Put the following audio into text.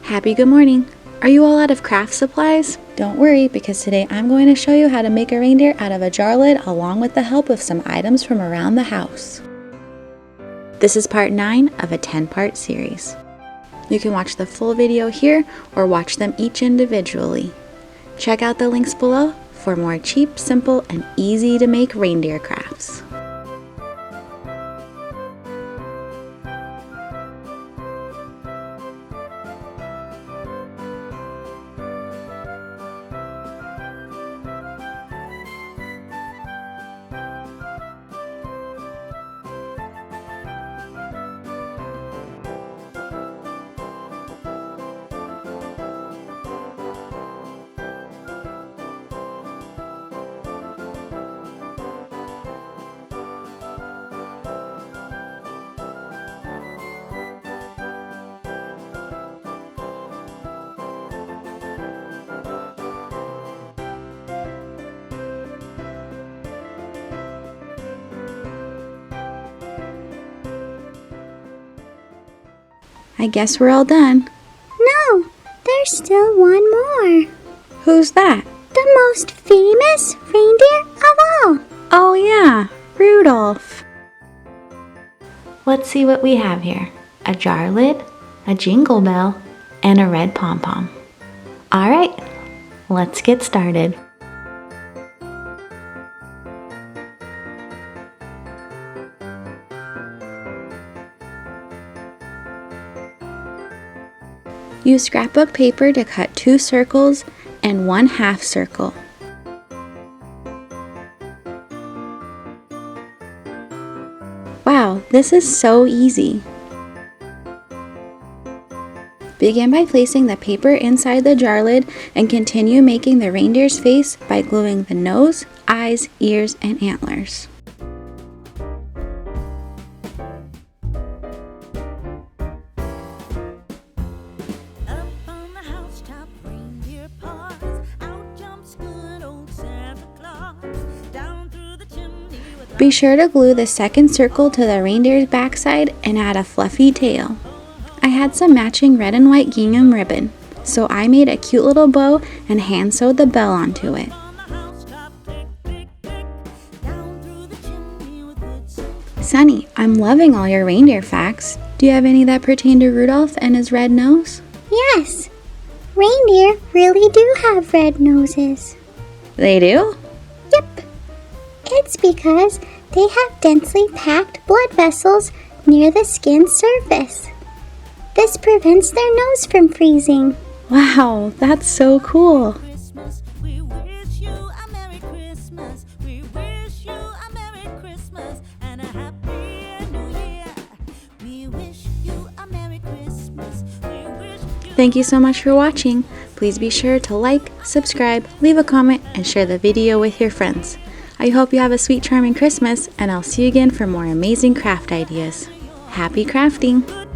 Happy good morning! Are you all out of craft supplies? Don't worry, because today I'm going to show you how to make a reindeer out of a jar lid along with the help of some items from around the house. This is part 9 of a 10-part series. You can watch the full video here or watch them each individually. Check out the links below for more cheap, simple, and easy to make reindeer crafts. I guess we're all done. No, there's still one more. Who's that? The most famous reindeer of all. Oh yeah, Rudolf. Let's see what we have here. A jar lid, a jingle bell, and a red pom-pom. All right, let's get started. Use scrapbook paper to cut 2 circles and 1 half circle. Wow, this is so easy. Begin by placing the paper inside the jar lid and continue making the reindeer's face by gluing the nose, eyes, ears, and antlers. Be sure to glue the second circle to the reindeer's backside and add a fluffy tail. I had some matching red and white gingham ribbon, so I made a cute little bow and hand sewed the bell onto it. Sunny, I'm loving all your reindeer facts. Do you have any that pertain to Rudolph and his red nose? Yes, reindeer really do have red noses. They do? Yep. It's because they have densely packed blood vessels near the skin's surface. This prevents their nose from freezing. Wow, that's so cool. Thank you so much for watching. Please be sure to like, subscribe, leave a comment, and share the video with your friends. I hope you have a sweet, charming Christmas, and I'll see you again for more amazing craft ideas. Happy crafting!